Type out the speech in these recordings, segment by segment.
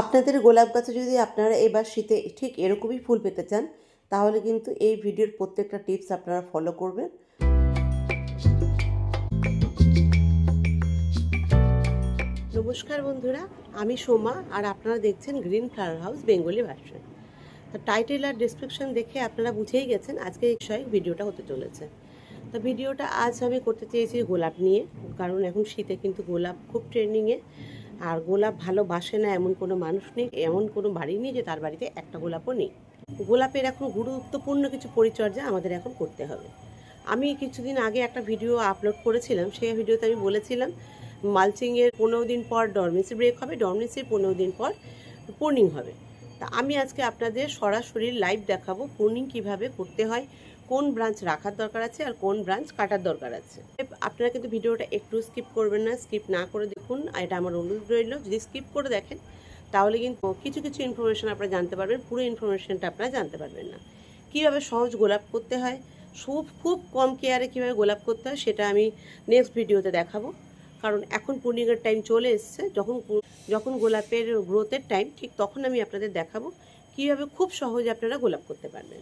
আপনাদের গোলাপ গাছে যদি আপনারা এবার শীতে ঠিক এরকমই ফুল পেতে চান, তাহলে কিন্তু এই ভিডিওর প্রত্যেকটা টিপস আপনারা ফলো করবেন। নমস্কার বন্ধুরা, আমি সোমা আর আপনারা দেখছেন green flower house Bengali version. তো টাইটেল আর ডেসক্রিপশন দেখে আপনারা বুঝেই গেছেন আজকে এই বিষয়ে ভিডিওটা হতে চলেছে। তো ভিডিওটা আজ আমি করতে চেয়েছি গোলাপ নিয়ে, কারণ এখন শীতে কিন্তু গোলাপ খুব ট্রেন্ডিংয়ে। আর গোলাপ ভালোবাসে না এমন কোনো মানুষ নেই, এমন কোনো বাড়ি নেই যে তার বাড়িতে একটা গোলাপও নেই। গোলাপের এখন গুরুত্বপূর্ণ কিছু পরিচর্যা আমাদের এখন করতে হবে। আমি কিছুদিন আগে একটা ভিডিও আপলোড করেছিলাম, সেই ভিডিওতে আমি বলেছিলাম মালচিংয়ের 15 দিন পর ডরমেন্সি ব্রেক হবে, ডরমেন্সির 15 দিন পর প্রুনিং হবে। তা আমি আজকে আপনাদের সরাসরি লাইভ দেখাবো প্রুনিং কিভাবে করতে হয়, কোন ব্রাঞ্চ রাখার দরকার আছে আর কোন ব্রাঞ্চ কাটার দরকার আছে। আপনারা কিন্তু ভিডিওটা একটু স্কিপ করবেন না, স্কিপ না করে দেখুন, এটা আমার অনুরোধ রইল। যদি স্কিপ করে দেখেন তাহলে কিন্তু কিছু কিছু ইনফরমেশন আপনারা জানতে পারবেন, পুরো ইনফরমেশনটা আপনারা জানতে পারবেন না। কীভাবে সহজ গোলাপ করতে হয়, খুব কম কেয়ারে কীভাবে গোলাপ করতে হয় সেটা আমি নেক্সট ভিডিওতে দেখাবো। কারণ এখন প্রুনিংয়ের টাইম চলে এসছে, যখন গোলাপের গ্রোথের টাইম, ঠিক তখন আমি আপনাদের দেখাবো কীভাবে খুব সহজে আপনারা গোলাপ করতে পারবেন।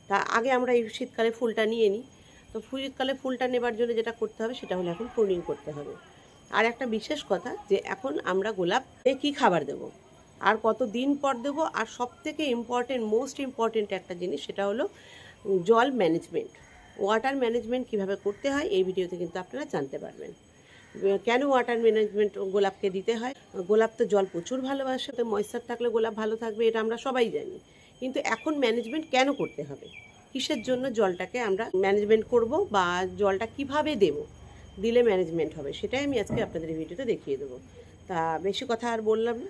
তা আগে আমরা এই শীতকালে ফুলটা নিয়ে নিই। তো শীতকালে ফুলটা নেবার জন্য যেটা করতে হবে সেটা হলো এখন প্রুনিং করতে হবে। আর একটা বিশেষ কথা, যে এখন আমরা গোলাপে কী খাবার দেব আর কত দিন পর দেব, আর সবথেকে ইম্পর্টেন্ট, মোস্ট ইম্পর্টেন্ট একটা জিনিস সেটা হলো জল ম্যানেজমেন্ট, ওয়াটার ম্যানেজমেন্ট কীভাবে করতে হয় এই ভিডিওতে কিন্তু আপনারা জানতে পারবেন। কেন ওয়াটার ম্যানেজমেন্ট গোলাপকে দিতে হয়? গোলাপ তো জল প্রচুর ভালোবাসে, তো ময়েশ্চার থাকলে গোলাপ ভালো থাকবে, এটা আমরা সবাই জানি। কিন্তু এখন ম্যানেজমেন্ট কেন করতে হবে, কিসের জন্য জলটাকে আমরা ম্যানেজমেন্ট করব, বা জলটা কিভাবে দেব, দিলে ম্যানেজমেন্ট হবে, সেটাই আমি আজকে আপনাদের এই ভিডিওতে দেখিয়ে দেবো। তা বেশি কথা আর বললাম না,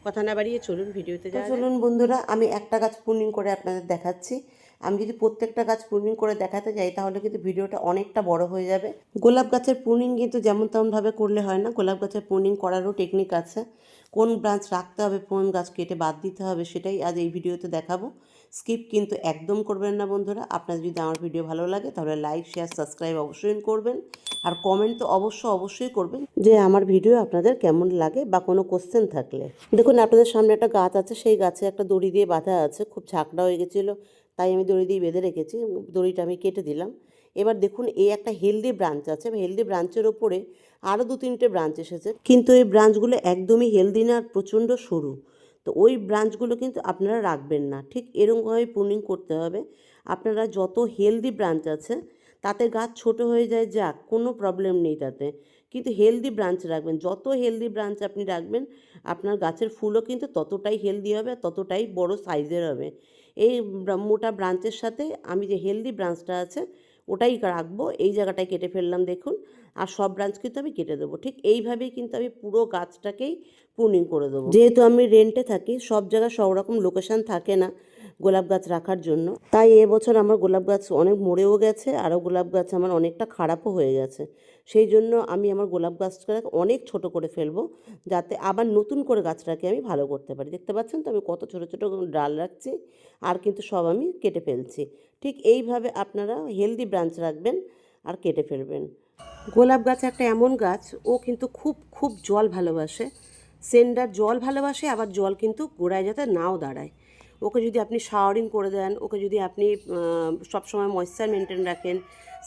কথা না বাড়িয়ে চলুন ভিডিওতে যাওয়া যাক। চলুন বন্ধুরা, আমি একটা গাছ প্রুনিং করে আপনাদের দেখাচ্ছি। আমি যদি প্রত্যেকটা গাছ প্রুনিং করে দেখাতে যাই তাহলে কিন্তু ভিডিওটা অনেকটা বড় হয়ে যাবে। গোলাপ গাছের প্রুনিং কিন্তু যেমন তেমনভাবে করলে হয় না, গোলাপ গাছের প্রুনিং করারও টেকনিক আছে। কোন ব্রাঞ্চ রাখতে হবে, কোন গাছ কেটে বাদ দিতে হবে, সেটাই আজ এই ভিডিওতে দেখাবো। স্কিপ কিন্তু একদম করবেন না বন্ধুরা। আপনাদের যদি আমার ভিডিও ভালো লাগে তাহলে লাইক, শেয়ার, সাবস্ক্রাইব অবশ্যই করবেন। আর কমেন্ট তো অবশ্যই করবেন যে আমার ভিডিও আপনাদের কেমন লাগে, বা কোনো কোশ্চেন থাকলে। দেখুন আপনাদের সামনে একটা গাছ আছে, সেই গাছে একটা দড়ি দিয়ে বাঁধা আছে, খুব ঝাঁকড়া হয়ে গেছিলো, তাই আমি দড়ি দিয়ে বেঁধে রেখেছি, দড়িটা আমি কেটে দিলাম। এবার দেখুন এই একটা হেলদি ব্রাঞ্চ আছে, হেলদি ব্রাঞ্চের ওপরে আরও 2-3টে ব্রাঞ্চ এসেছে, কিন্তু এই ব্রাঞ্চগুলো একদমই হেলদি না, আর প্রচণ্ড সরু। তো ওই ব্রাঞ্চগুলো কিন্তু আপনারা রাখবেন না, ঠিক এরকমভাবে প্রুনিং করতে হবে। আপনারা যত হেলদি ব্রাঞ্চ আছে তাতে গাছ ছোট হয়ে যায়, যাক, কোনো প্রবলেম নেই তাতে, কিন্তু হেলদি ব্রাঞ্চ রাখবেন। যত হেলদি ব্রাঞ্চ আপনি রাখবেন আপনার গাছের ফুলও কিন্তু ততটাই হেলদি হবে, ততটাই বড় সাইজের হবে। এই মোটা ব্রাঞ্চের সাথে আমি যে হেলদি ব্রাঞ্চটা আছে ওটাই রাখবো। এই জায়গাটায় কেটে ফেললাম দেখুন, আর সব ব্রাঞ্চ কিন্তু আমি কেটে দেবো। ঠিক এইভাবেই কিন্তু আমি পুরো গাছটাকেই প্রুনিং করে দেবো। যেহেতু আমি রেন্টে থাকি, সব জায়গায় সব রকম লোকেশান থাকে না গোলাপ গাছ রাখার জন্য, তাই এবছর আমার গোলাপ গাছ অনেক মরেও গেছে, আরও গোলাপ গাছ আমার অনেকটা খারাপও হয়ে গেছে। সেই জন্য আমি আমার গোলাপ গাছটাকে অনেক ছোট করে ফেলবো, যাতে আবার নতুন করে গাছটাকে আমি ভালো করতে পারি। দেখতে পাচ্ছেন তো আমি কত ছোট ছোট ডাল রাখছি, আর কিন্তু সব আমি কেটে ফেলছি। ঠিক এইভাবে আপনারা হেলদি ব্রাঞ্চ রাখবেন আর কেটে ফেলবেন। গোলাপ গাছ একটা এমন গাছ, ও কিন্তু খুব জল ভালোবাসে, সেন্ডার জল ভালোবাসে, আবার জল কিন্তু গোড়ায় যাতে নাও দাঁড়ায়। ওকে যদি আপনি শাওয়ারিং করে দেন, ওকে যদি আপনি সবসময় ময়েশ্চার মেনটেন রাখেন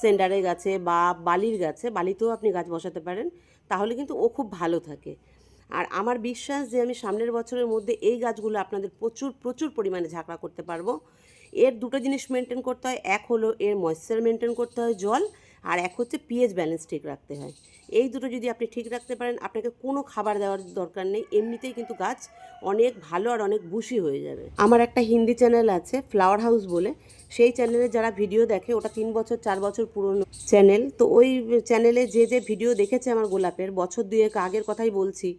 সেন্ডারের গাছে বা বালির গাছে, বালিতেও আপনি গাছ বসাতে পারেন, তাহলে কিন্তু ও খুব ভালো থাকে। আর আমার বিশ্বাস যে আমি সামনের বছরের মধ্যে এই গাছগুলো আপনাদের প্রচুর পরিমাণে ঝাঁকড়া করতে পারবো। এর দুটো জিনিস মেনটেন করতে হয়, এক হলো এর ময়েশ্চার মেনটেন করতে হয় জল, আর এক হচ্ছে পিএইচ ব্যালেন্স ঠিক রাখতে হয়। এই দুটো যদি আপনি ঠিক রাখতে পারেন, আপনাকে কোনো খাবার দেওয়ার দরকার নেই, এমনিতেই কিন্তু গাছ অনেক ভালো আর অনেক বুশি হয়ে যাবে। আমার একটা হিন্দি চ্যানেল আছে ফ্লাওয়ার হাউস বলে, সেই চ্যানেলে যারা ভিডিও দেখে, ওটা 3 বছর 4 বছর পুরনো চ্যানেল, তো ওই চ্যানেলে যে ভিডিও দেখেছে আমার গোলাপের, বছর 2 আগের কথাই বলছি,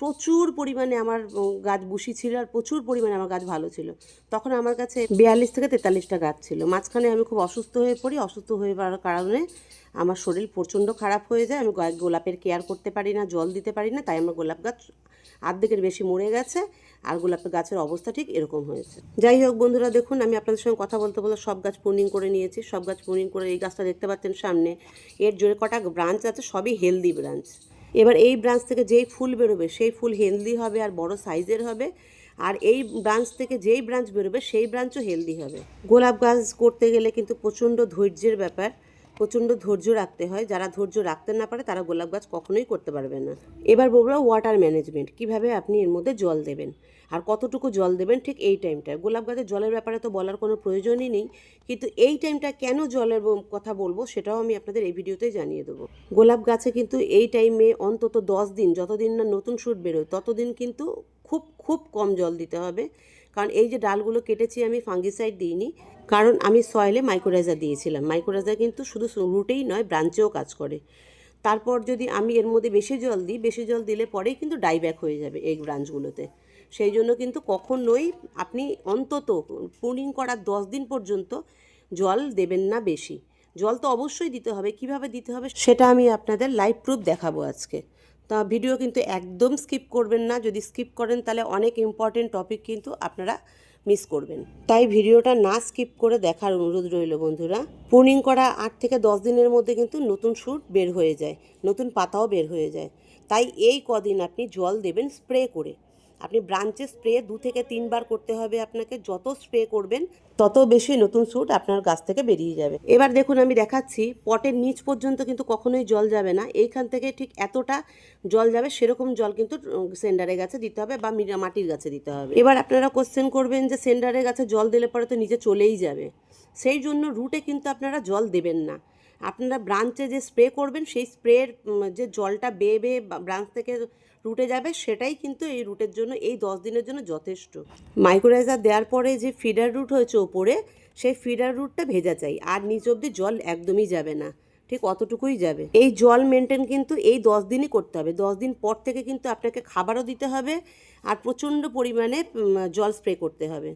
প্রচুর পরিমাণে আমার গাছ বুশি ছিল, আর প্রচুর পরিমাণে আমার গাছ ভালো ছিল। তখন আমার কাছে 42 থেকে 43টা গাছ ছিল। মাঝখানে আমি খুব অসুস্থ হয়ে পড়ি, অসুস্থ হয়ে পড়ার কারণে আমার শরীর প্রচণ্ড খারাপ হয়ে যায়, আমি গোলাপের কেয়ার করতে পারি না, জল দিতে পারি না, তাই আমার গোলাপ গাছ অর্ধেকের বেশি মরে গেছে, আর গোলাপের গাছের অবস্থা ঠিক এরকম হয়েছে। যাই হোক বন্ধুরা, দেখুন আমি আপনাদের সঙ্গে কথা বলতে সব গাছ প্রুনিং করে নিয়েছি, সব গাছ প্রুনিং করে এই গাছটা দেখতে পাচ্ছেন সামনে, এর জোরে কটা ব্রাঞ্চ আছে, সবই হেলদি ব্রাঞ্চ। এবার এই ব্রাঞ্চ থেকে যেই ফুল বেরোবে সেই ফুল হেলদি হবে আর বড় সাইজের হবে, আর এই ব্রাঞ্চ থেকে যেই ব্রাঞ্চ বেরোবে সেই ব্রাঞ্চও হেলদি হবে। গোলাপ গাছ করতে গেলে কিন্তু প্রচণ্ড ধৈর্যের ব্যাপার, প্রচণ্ড ধৈর্য রাখতে হয়। যারা ধৈর্য রাখতে না পারে তারা গোলাপ গাছ কখনোই করতে পারবে না। এবার বলবো ওয়াটার ম্যানেজমেন্ট, কিভাবে আপনি এর মধ্যে জল দেবেন আর কতটুকু জল দেবেন ঠিক এই টাইমটায়। গোলাপ গাছের জলের ব্যাপারে তো বলার কোনো প্রয়োজনই নেই, কিন্তু এই টাইমটা কেন জলের কথা বলবো সেটাও আমি আপনাদের এই ভিডিওতেই জানিয়ে দেবো। গোলাপ গাছে কিন্তু এই টাইমে অন্তত 10 দিন, যতদিন না নতুন শুট বেরোয় ততদিন কিন্তু খুব খুব কম জল দিতে হবে। কারণ এই যে ডালগুলো কেটেছি আমি ফাঙ্গিসাইড দিইনি, কারণ আমি সয়েলে মাইক্রোরাইজার দিয়েছিলাম। মাইক্রোরাইজার কিন্তু শুধু রুটেই নয় ব্রাঞ্চেও কাজ করে। তারপর যদি আমি এর মধ্যে বেশি জল দিই, বেশি জল দিলে পরেই কিন্তু ডাইব্যাক হয়ে যাবে এই ব্রাঞ্চগুলোতে। সেই জন্য কিন্তু কখনোই আপনি অন্তত প্রুনিং করার 10 দিন পর্যন্ত জল দেবেন না বেশি। জল তো অবশ্যই দিতে হবে, কিভাবে দিতে হবে সেটা আমি আপনাদের লাইভ প্রুফ দেখাবো আজকে। তা ভিডিও কিন্তু একদম স্কিপ করবেন না, যদি স্কিপ করেন তাহলে অনেক ইম্পর্টেন্ট টপিক কিন্তু আপনারা মিস করবেন। তাই ভিডিওটা না স্কিপ করে দেখার অনুরোধ রইল বন্ধুরা। প্রুনিং করা 8 থেকে 10 দিনের মধ্যে কিন্তু নতুন শুট বের হয়ে যায়, নতুন পাতাও বের হয়ে যায়। তাই এই কদিন আপনি জল দেবেন স্প্রে করে। আপনি ব্রাঞ্চে স্প্রে 2 থেকে 3 বার করতে হবে আপনাকে। যত স্প্রে করবেন তত বেশি নতুন শুট আপনার গাছ থেকে বেরিয়ে যাবে। এবার দেখুন আমি দেখাচ্ছি, পটের নিচ পর্যন্ত কিন্তু কখনোই জল যাবে না। এইখান থেকে ঠিক এতটা জল যাবে সেরকম জল কিন্তু সেন্ডারের গাছে দিতে হবে বা মাটির গাছে দিতে হবে। এবার আপনারা কোশ্চেন করবেন যে সেন্ডারের গাছে জল দিলে পরে তো নিচে চলেই যাবে, সেই জন্য রুটে কিন্তু আপনারা জল দেবেন না। আপনারা ব্রাঞ্চে যে স্প্রে করবেন সেই স্প্রের যে জলটা বেয়ে বেয়ে ব্রাঞ্চ থেকে রুটে যাবে সেটাই কিন্তু এই রুটের জন্য এই 10 দিনের জন্য যথেষ্ট। মাইক্রোরাইজার দেওয়ার পরে যে ফিডার রুট হয়েছে ওপরে, সেই ফিডার রুটটা ভেজা চাই, আর নিচ অবধি জল একদমই যাবে না, ঠিক অতটুকুই যাবে। এই জল মেনটেন কিন্তু এই 10 দিনই করতে হবে। 10 দিন পর থেকে কিন্তু আপনাকে খাবারও দিতে হবে আর প্রচণ্ড পরিমাণে জল স্প্রে করতে হবে।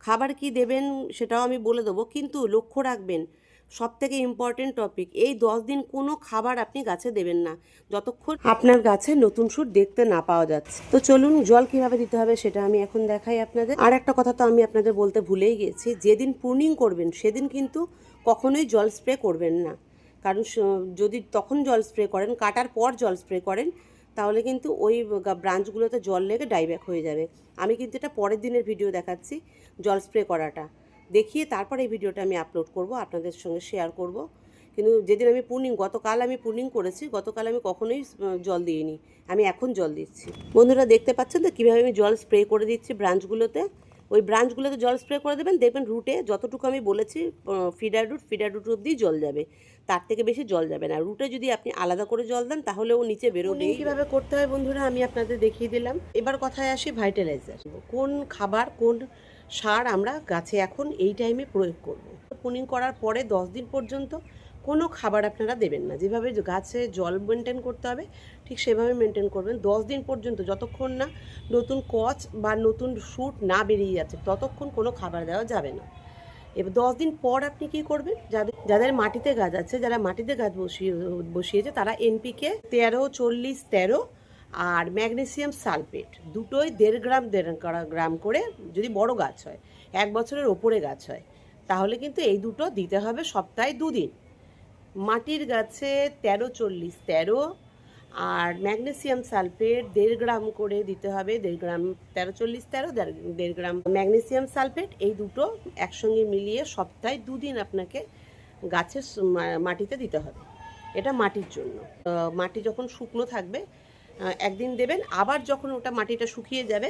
খাবার কি দেবেন সেটাও আমি বলে দেবো, কিন্তু লক্ষ্য রাখবেন সবথেকে ইম্পর্টেন্ট টপিক, এই 10 দিন কোনো খাবার আপনি গাছে দেবেন না যতক্ষণ আপনার গাছে নতুন শুট দেখতে না পাওয়া যাচ্ছে। তো চলুন জল কিভাবে দিতে হবে সেটা আমি এখন দেখাই আপনাদের। আর একটা কথা তো আমি আপনাদের বলতে ভুলেই গেছি, যেদিন প্রুনিং করবেন সেদিন কিন্তু কখনোই জল স্প্রে করবেন না। কারণ যদি তখন জল স্প্রে করেন, কাটার পর জল স্প্রে করেন, তাহলে কিন্তু ওই ব্রাঞ্চগুলোতে জল লেগে ডাইব্যাক হয়ে যাবে। আমি কিন্তু এটা পরের দিনের ভিডিও দেখাচ্ছি, জল স্প্রে করাটা দেখিয়ে তারপর এই ভিডিওটা আমি আপলোড করব, আপনাদের সঙ্গে শেয়ার করব। কিন্তু যেদিন আমি গতকাল আমি প্রুনিং করেছি, গতকাল আমি কখনোই জল দিইনি, আমি এখন জল দিচ্ছি। বন্ধুরা দেখতে পাচ্ছেন তো কীভাবে আমি জল স্প্রে করে দিচ্ছি ব্রাঞ্চগুলোতে। ওই ব্রাঞ্চগুলোতে জল স্প্রে করে দেবেন, দেখবেন রুটে যতটুকু আমি বলেছি ফিডার রুট অবধি জল যাবে, তার থেকে বেশি জল যাবে না। রুটে যদি আপনি আলাদা করে জল দেন তাহলে ও নিচে বেরোবে। কীভাবে করতে হয় বন্ধুরা আমি আপনাদের দেখিয়ে দিলাম। এবার কথায় আসি ভাইটালাইজার, কোন খাবার কোন সার আমরা গাছে এখন এই টাইমে প্রয়োগ করব। প্রুনিং করার পরে 10 দিন পর্যন্ত কোনো খাবার আপনারা দেবেন না। যেভাবে গাছে জল মেনটেন করতে হবে ঠিক সেভাবে মেনটেন করবেন 10 দিন পর্যন্ত, যতক্ষণ না নতুন কচ বা নতুন শুট না বেরিয়ে যাচ্ছে ততক্ষণ কোনো খাবার দেওয়া যাবে না। এবার 10 দিন পর আপনি কি করবেন, যাদের মাটিতে গাছ আছে, যারা মাটিতে গাছ বসিয়েছে তারা NPK 13-40-13 আর ম্যাগনেসিয়াম সালফেট দুটোই 1.5 গ্রাম করে, যদি বড় গাছ হয় 1 বছরের ওপরে গাছ হয় তাহলে কিন্তু এই দুটো দিতে হবে সপ্তাহে 2 দিন। মাটির গাছে 13-40-13 আর ম্যাগনেসিয়াম সালফেট 1.5 গ্রাম করে দিতে হবে। 1.5 গ্রাম 13-40-13, 1.5 গ্রাম ম্যাগনেসিয়াম সালফেট, এই দুটো একসঙ্গে মিলিয়ে সপ্তাহে 2 দিন আপনাকে গাছের মাটিতে দিতে হবে। এটা মাটির জন্য। মাটি যখন শুকনো থাকবে একদিন দেবেন, আবার যখন ওটা মাটিটা শুকিয়ে যাবে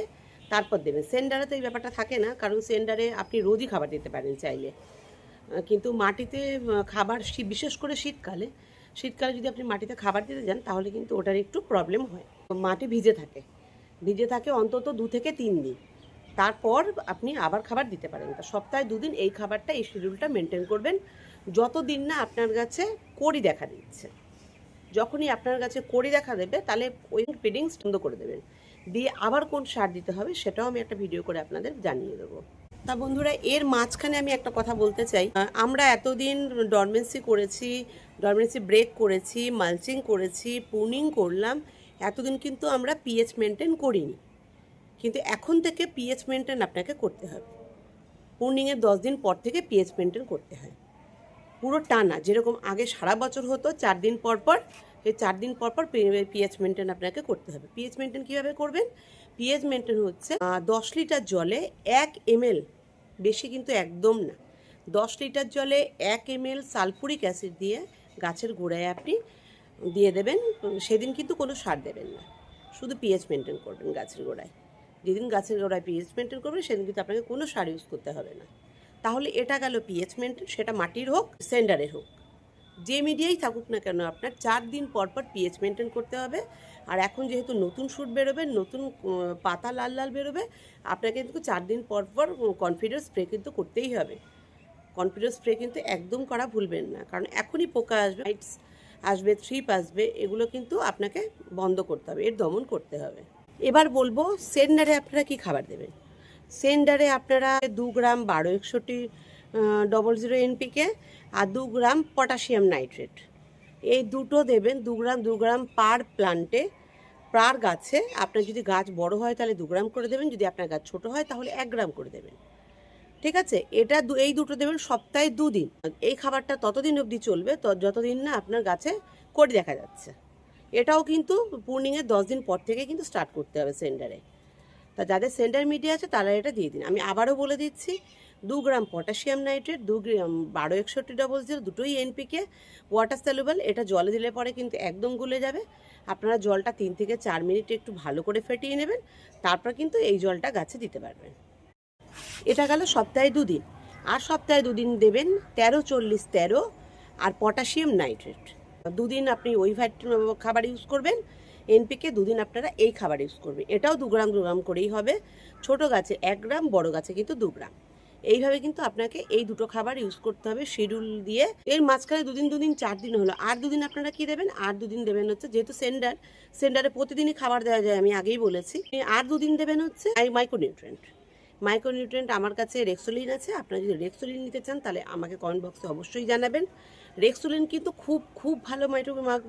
তারপর দেবেন। সেন্ডারে তো এই ব্যাপারটা থাকে না, কারণ সেন্ডারে আপনি রোজই খাবার দিতে পারেন চাইলে, কিন্তু মাটিতে খাবার বিশেষ করে শীতকালে যদি আপনি মাটিতে খাবার দিতে যান তাহলে কিন্তু ওটার একটু প্রবলেম হয়। মাটি ভিজে থাকে অন্তত 2 থেকে 3 দিন, তারপর আপনি আবার খাবার দিতে পারেন। তা সপ্তাহে 2 দিন এই খাবারটা, এই শিডিউলটা মেনটেন করবেন যতদিন না আপনার গাছে কড়ি দেখা দিচ্ছে। যখনই আপনার কাছে কড়ি দেখা দেবে তাহলে ওই ফিডিংস বন্ধ করে দেবেন, দিয়ে আবার কোন সার দিতে হবে সেটাও আমি একটা ভিডিও করে আপনাদের জানিয়ে দেবো। তা বন্ধুরা এর মাঝখানে আমি একটা কথা বলতে চাই, আমরা এতদিন ডরমেন্সি ব্রেক করেছি, মালচিং করেছি, প্রুনিং করলাম, এতদিন কিন্তু আমরা পিএইচ মেনটেন করিনি। কিন্তু এখন থেকে পিএইচ মেনটেন আপনাকে করতে হবে। প্রুনিংয়ের 10 দিন পর থেকে পিএইচ মেনটেন করতে হয় পুরো টানা, যেরকম আগে সারা বছর হতো 4 দিন পর পর এই 4 দিন পর পর পিএইচ মেনটেন আপনাকে করতে হবে। পিএইচ মেনটেন কীভাবে করবেন? পিএইচ মেনটেন হচ্ছে 10 লিটার জলে 1 ml, বেশি কিন্তু একদম না, 10 লিটার জলে 1 ml সালফুরিক অ্যাসিড দিয়ে গাছের গোড়ায় আপনি দিয়ে দেবেন। সেদিন কিন্তু কোনো সার দেবেন না, শুধু পিএইচ মেনটেন করবেন গাছের গোড়ায়। যেদিন গাছের গোড়ায় পিএইচ মেনটেন করবেন সেদিন কিন্তু আপনাকে কোনো সার ইউজ করতে হবে না। তাহলে এটা গেল পিএইচ মেনটেন, সেটা মাটির হোক সেন্ডারের হোক, যে মিডিয়াই থাকুক না কেন আপনার 4 দিন পর পর পিএইচ মেনটেন করতে হবে। আর এখন যেহেতু নতুন শুট বেরোবে, নতুন পাতা লাল লাল বেরোবে, আপনাকে কিন্তু 4 দিন পর পর কনফিডেন্স স্প্রে কিন্তু করতেই হবে। কনফিডেন্স স্প্রে কিন্তু একদম করা ভুলবেন না, কারণ এখনই পোকা আসবে, মাইটস আসবে, থ্রিপ আসবে, এগুলো কিন্তু আপনাকে বন্ধ করতে হবে, এর দমন করতে হবে। এবার বলবো সেন্ডারে আপনারা কি খাবার দেবেন। সেন্ডারে আপনারা 2 গ্রাম 126100 NPK আর 2 গ্রাম পটাশিয়াম নাইট্রেট, এই দুটো দেবেন। 2 গ্রাম পার প্লান্টে, পার গাছে। আপনার যদি গাছ বড় হয় তাহলে 2 গ্রাম করে দেবেন, যদি আপনার গাছ ছোট হয় তাহলে 1 গ্রাম করে দেবেন, ঠিক আছে? এটা এই দুটো দেবেন সপ্তাহে 2 দিন। এই খাবারটা ততদিন অবধি চলবে যতদিন না আপনার গাছে কড়ি দেখা যাচ্ছে। এটাও কিন্তু প্রুনিংয়ের 10 দিন পর থেকে কিন্তু স্টার্ট করতে হবে সেন্ডারে। তা যাদের সেন্ডার মিডিয়া আছে তারা এটা দিয়ে দিন। আমি আবারও বলে দিচ্ছি, 2 গ্রাম পটাশিয়াম নাইট্রেট, 2 গ্রাম 126100, দুটোই NPK, ওয়াটার সলিউবল। এটা জলে দিলে পরে কিন্তু একদম গলে যাবে। আপনারা জলটা 3 থেকে 4 মিনিট একটু ভালো করে ফেটিয়ে নেবেন, তারপর কিন্তু এই জলটা গাছে দিতে পারবেন। এটা গেল সপ্তাহে 2 দিন। আর সপ্তাহে 2 দিন দেবেন 13-40-13 আর পটাশিয়াম নাইট্রেট। 2 দিন আপনি ওই খাবার ইউজ করবেন NPK, 2 দিন আপনারা এই খাবার ইউজ করবেন। এটাও 2 গ্রাম করেই হবে। ছোট গাছে 1 গ্রাম, বড় গাছে কিন্তু 2 গ্রাম। এইভাবে কিন্তু আপনাকে এই দুটো খাবার ইউজ করতে হবে শিডিউল দিয়ে। এর মাঝখানে 2 দিন 4 দিন হলো, আর 2 দিন আপনারা কি দেবেন? আর 2 দিন দেবেন হচ্ছে, যেহেতু সেন্ডারে প্রতিদিনই খাবার দেওয়া যায়, আমি আগেই বলেছি। আর 2 দিন দেবেন হচ্ছে মাইক্রোনিউট্রিয়েন্ট। আমার কাছে রেক্সোলিন আছে। আপনারা যদি রেক্সোলিন নিতে চান তাহলে আমাকে কমেন্ট বক্সে অবশ্যই জানাবেন। রেক্সোলিন কিন্তু খুব ভালো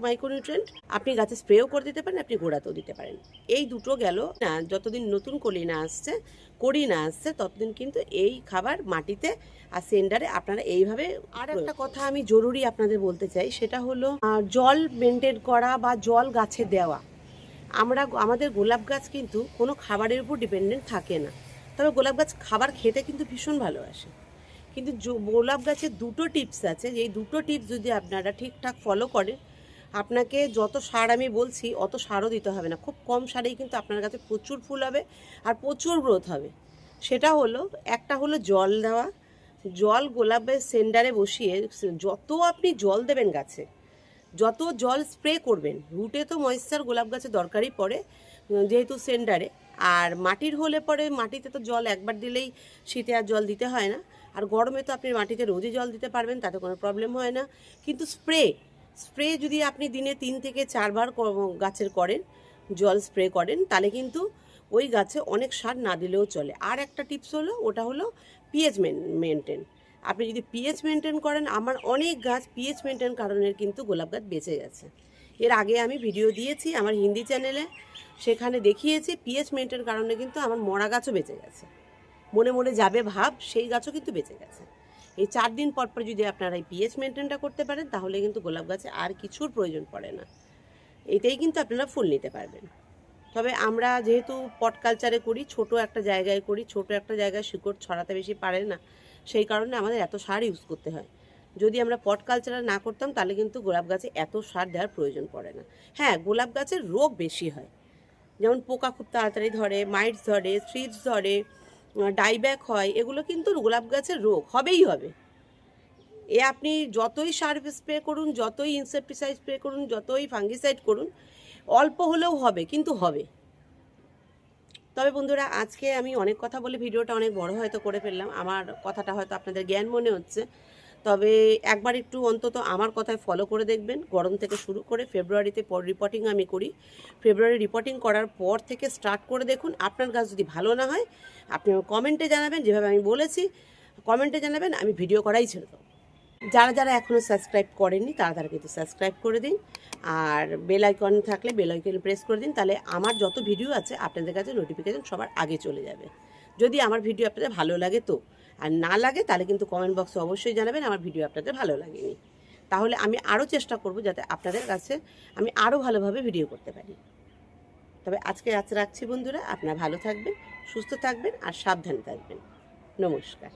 মাইক্রোনিউট্রিয়েন্ট। আপনি গাছে স্প্রেও করে দিতে পারেন, আপনি গোড়াতেও দিতে পারেন। এই দুটো গেল না, যতদিন নতুন কড়ি না আসছে ততদিন কিন্তু এই খাবার মাটিতে আর সেন্ডারে আপনারা এইভাবে। আর একটা কথা আমি জরুরি আপনাদের বলতে চাই, সেটা হলো জল মেনটেন করা বা জল গাছে দেওয়া। আমাদের গোলাপ গাছ কিন্তু কোনো খাবারের উপর ডিপেন্ডেন্ট থাকে না, তবে গোলাপ গাছ খাবার খেতে কিন্তু ভীষণ ভালোবাসে। কিন্তু গোলাপ গাছের 2টো টিপস আছে, এই 2টো টিপস যদি আপনারা ঠিকঠাক ফলো করেন, আপনাকে যত সার আমি বলছি অত সারও দিতে হবে না, খুব কম সারেই কিন্তু আপনার কাছে প্রচুর ফুল হবে আর প্রচুর গ্রোথ হবে। সেটা হলো, একটা হলো জল দেওয়া। জল গোলাপের সেন্ডারে বসিয়ে যত আপনি জল দেবেন গাছে, যত জল স্প্রে করবেন, রুটে তো ময়েশ্চার গোলাপ গাছে দরকারই পড়ে যেহেতু সেন্ডারে। আর মাটির হলে পরে মাটিতে তো জল একবার দিলেই, শীতে আর জল দিতে হয় না। আর গরমে তো আপনি মাটিতে রোজই জল দিতে পারবেন, তাতে কোনো প্রবলেম হয় না। কিন্তু স্প্রে যদি আপনি দিনে 3 থেকে 4 বার গাছের করেন, জল স্প্রে করেন, তাহলে কিন্তু ওই গাছে অনেক সার না দিলেও চলে। আর একটা টিপস হলো, ওটা হলো পিএইচ মেনটেন। আপনি যদি পিএইচ মেনটেন করেন, আমার অনেক গাছ পিএইচ মেনটেন কারণে কিন্তু গোলাপ গাছ বেঁচে গেছে। এর আগে আমি ভিডিও দিয়েছি আমার হিন্দি চ্যানেলে, সেখানে দেখিয়েছি পিএইচ মেনটেন কারণে কিন্তু আমার মরা গাছও বেঁচে গেছে। মনে যাবে ভাব, সেই গাছও কিন্তু বেঁচে গেছে। এই 4 দিন পর পর যদি আপনারা এই পিএইচ মেনটেনটা করতে পারেন, তাহলে কিন্তু গোলাপ গাছে আর কিছুর প্রয়োজন পড়ে না। এটাই কিন্তু আপনারা ফুল নিতে পারবেন। তবে আমরা যেহেতু পট কালচারে করি, ছোট একটা জায়গায় শিকড় ছড়াতে বেশি পারে না, সেই কারণে আমাদের এত সার ইউজ করতে হয়। যদি আমরা পট কালচার না করতাম তাহলে কিন্তু গোলাপ গাছে এত সার দেওয়ার প্রয়োজন পড়ে না। হ্যাঁ, গোলাপ গাছের রোগ বেশি হয়, যেমন পোকা খুব তাড়াতাড়ি ধরে, মাইটস ধরে, থ্রিপস ধরে, ডাইব্যাক হয়, এগুলো কিন্তু গোলাপ গাছের রোগ হবেই হবে। আপনি যতই সার স্প্রে করুন, যতই ইনসেকটিসাইড স্প্রে করুন, যতই ফাঙ্গিসাইড করুন, অল্প হলেও হবে, কিন্তু হবে। তবে বন্ধুরা, আজকে আমি অনেক কথা বলে ভিডিওটা অনেক বড় হয়তো করে ফেললাম, আমার কথাটা হয়তো আপনাদের জ্ঞান মনে হচ্ছে। তবে একবার একটু অন্তত আমার কথায় ফলো করে দেখবেন। গরম থেকে শুরু করে ফেব্রুয়ারিতে রিপোর্টিং আমি করি, ফেব্রুয়ারি রিপোর্টিং করার পর থেকে স্টার্ট করে দেখুন। আপনার গাছ যদি ভালো না হয়, আপনি কমেন্টে জানাবেন, যেভাবে আমি বলেছি কমেন্টে জানাবেন, আমি ভিডিও করাই ছেড়ে দেবো। যারা এখনও সাবস্ক্রাইব করেননি তারা কিন্তু সাবস্ক্রাইব করে দিন, আর বেল আইকন থাকলে বেল আইকন প্রেস করে দিন, তাহলে আমার যত ভিডিও আছে আপনাদের কাছে নোটিফিকেশন সবার আগে চলে যাবে। যদি আমার ভিডিও আপনাদের ভালো লাগে তো, আর না লাগে তাহলে কিন্তু কমেন্ট বক্সে অবশ্যই জানাবেন আমার ভিডিও আপনাদের ভালো লাগেনি। তাহলে আমি আরও চেষ্টা করব যাতে আপনাদের কাছে আমি আরও ভালোভাবে ভিডিও করতে পারি। তবে আজকে রাখছি বন্ধুরা, আপনারা ভালো থাকবেন, সুস্থ থাকবেন আর সাবধানে থাকবেন। নমস্কার।